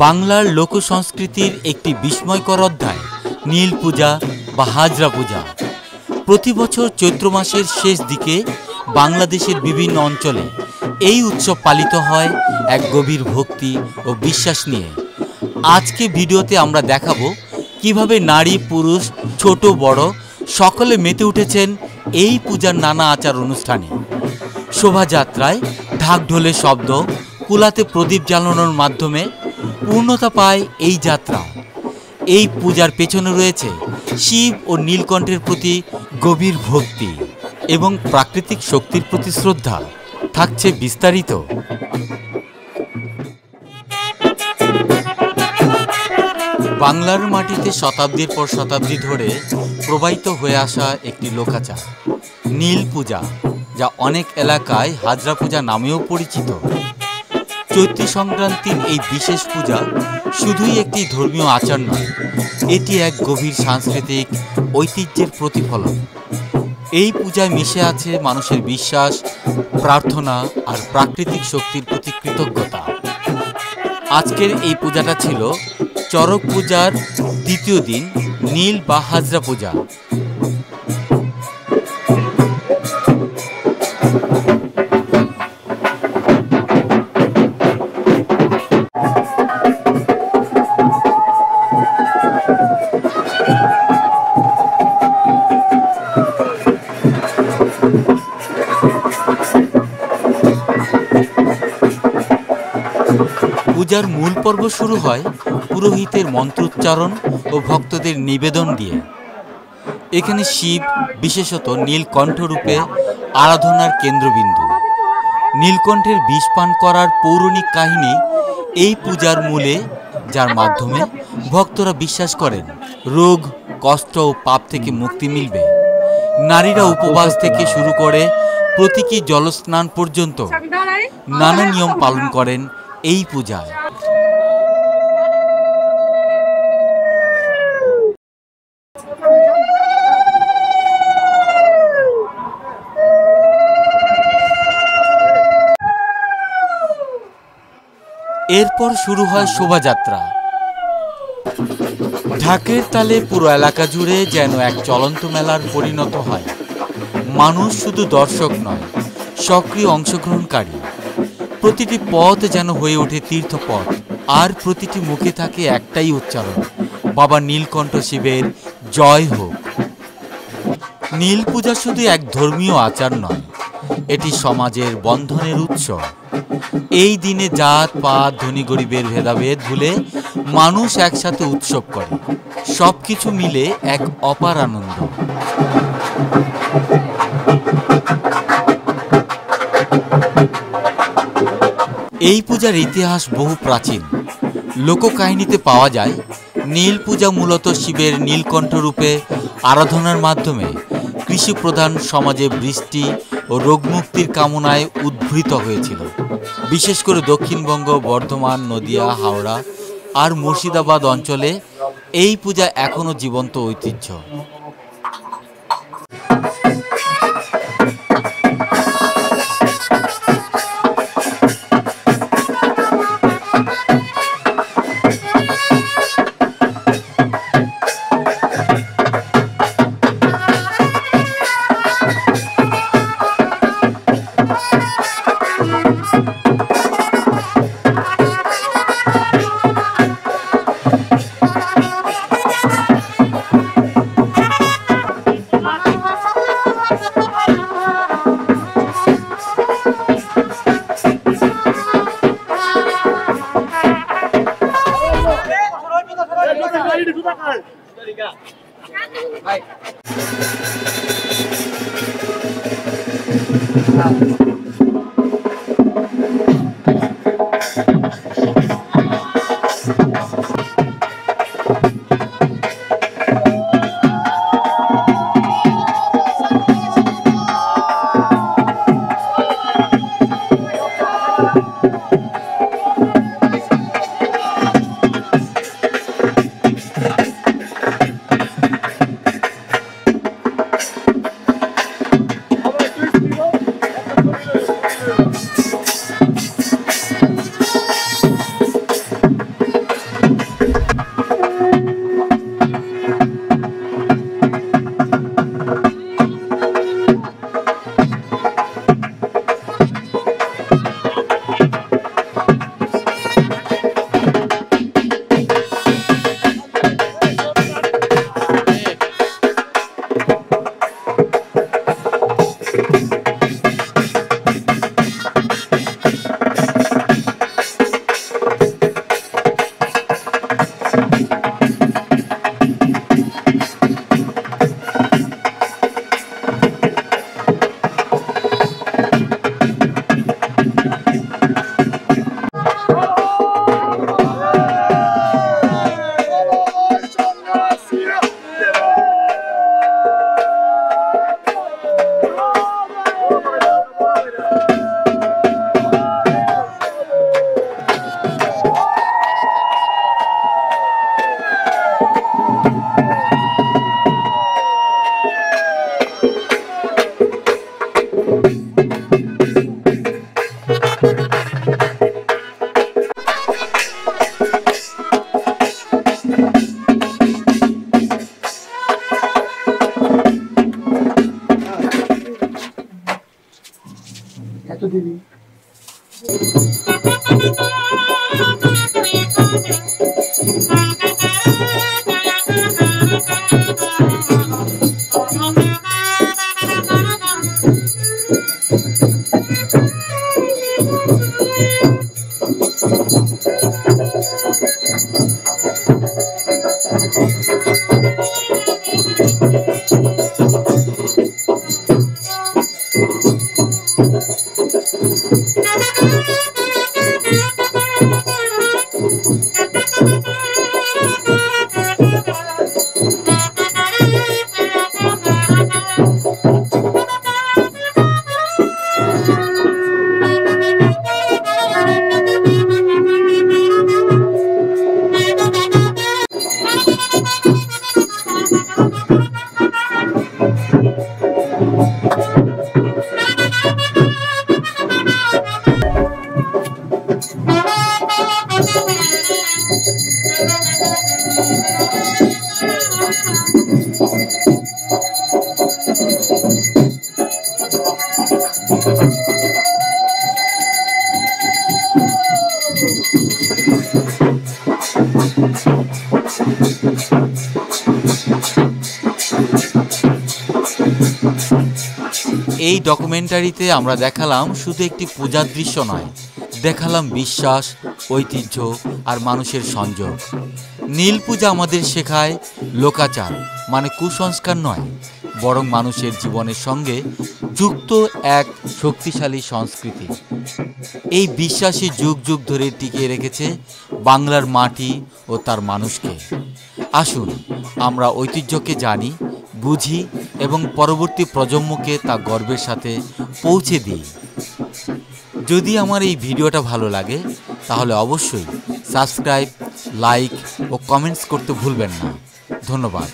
বাংলার লোকসংস্কৃতির একটি বিস্ময়কর অধ্যায় নীল পূজা বা হাজরা পূজা। প্রতি বছর চৈত্র মাসের শেষ দিকে বাংলাদেশের বিভিন্ন অঞ্চলে এই উৎসব পালিত হয় এক গভীর ভক্তি ও বিশ্বাস নিয়ে। আজকে ভিডিওতে আমরা দেখাবো কিভাবে নারী পুরুষ ছোট বড় সকলে মেতে উঠেছেন এই পূজার নানা আচার অনুষ্ঠানে। শোভাযাত্রায় ঢাক ঢোলের শব্দ, কুলাতে প্রদীপ জ্বালানোর মাধ্যমে পূর্ণতা পায় এই যাত্রা। এই পূজার পেছনে রয়েছে শিব ও নীলকণ্ঠের প্রতি গভীর ভক্তি এবং প্রাকৃতিক শক্তির প্রতি শ্রদ্ধা। থাকছে বিস্তারিত। বাংলার মাটিতে শতাব্দীর পর শতাব্দী ধরে প্রবাহিত হয়ে আসা একটি লোকাচার নীল পূজা, যা অনেক এলাকায় হাজরা পূজা নামেও পরিচিত। চৈত্র সংক্রান্তির এই বিশেষ পূজা শুধুই একটি ধর্মীয় আচার নয়, এটি এক গভীর সাংস্কৃতিক ঐতিহ্যের প্রতিফলন। এই পূজায় মিশে আছে মানুষের বিশ্বাস, প্রার্থনা আর প্রাকৃতিক শক্তির প্রতি কৃতজ্ঞতা। আজকের এই পূজাটা ছিল চড়ক পূজার দ্বিতীয় দিন, নীল বা হাজরা পূজা। পূজার মূল পর্ব শুরু হয় পুরোহিতের মন্ত্রোচ্চারণ ও ভক্তদের নিবেদন দিয়ে। এখানে শিব বিশেষত নীলকণ্ঠ রূপে আরাধনার কেন্দ্রবিন্দু। নীলকণ্ঠের বিষ পান করার পৌরাণিক কাহিনী এই পূজার মূলে, যার মাধ্যমে ভক্তরা বিশ্বাস করেন রোগ, কষ্ট ও পাপ থেকে মুক্তি মিলবে। নারীরা উপবাস থেকে শুরু করে প্রতীকী জলস্নান পর্যন্ত নানা নিয়ম পালন করেন এই পূজায়। এরপর শুরু হয় শোভাযাত্রা। ঢাকের তালে পুরো এলাকা জুড়ে যেন এক চলন্ত মেলার পরিণত হয়। মানুষ শুধু দর্শক নয়, সক্রিয় অংশগ্রহণকারী। প্রতিটি পথ যেন হয়ে ওঠে তীর্থপথ, আর প্রতিটি মুখে থাকে একটাই উচ্চারণ, বাবা নীলকণ্ঠ শিবের জয় হোক। নীল পূজা শুধু এক ধর্মীয় আচার নয়, এটি সমাজের বন্ধনের উৎস। এই দিনে জাত পাত, ধনী গরিবের ভেদাভেদ ভুলে মানুষ একসাথে উৎসব করে। সবকিছু মিলে এক অপার আনন্দ। এই পূজার ইতিহাস বহু প্রাচীন। লোককাহিনীতে পাওয়া যায় নীল পূজা মূলত শিবের নীলকণ্ঠ রূপে আরাধনার মাধ্যমে কৃষিপ্রধান সমাজে বৃষ্টি ও রোগমুক্তির কামনায় উদ্ভূত হয়েছিল। বিশেষ করে দক্ষিণবঙ্গ, বর্ধমান, নদিয়া, হাওড়া আর মুর্শিদাবাদ অঞ্চলে এই পূজা এখনও জীবন্ত ঐতিহ্য। এই ডকুমেন্টারিতে আমরা দেখালাম শুধু একটি পূজার দৃশ্য নয়, দেখালাম বিশ্বাস, ঐতিহ্য আর মানুষের সংযোগ। নীল পূজা আমাদের শেখায় লোকাচার মানে কুসংস্কার নয়, বরং মানুষের জীবনের সঙ্গে যুক্ত এক শক্তিশালী সংস্কৃতি। এই বিশ্বাসী যুগ যুগ ধরে টিকিয়ে রেখেছে বাংলার মাটি ও তার মানুষকে। আসুন আমরা ঐতিহ্যকে জানি, বুঝি এবং পরবর্তী প্রজন্মকে তা গর্বের সাথে পৌঁছে দিই। যদি আমার এই ভিডিওটা ভালো লাগে তাহলে অবশ্যই সাবস্ক্রাইব, লাইক ও কমেন্টস করতে ভুলবেন না। ধন্যবাদ।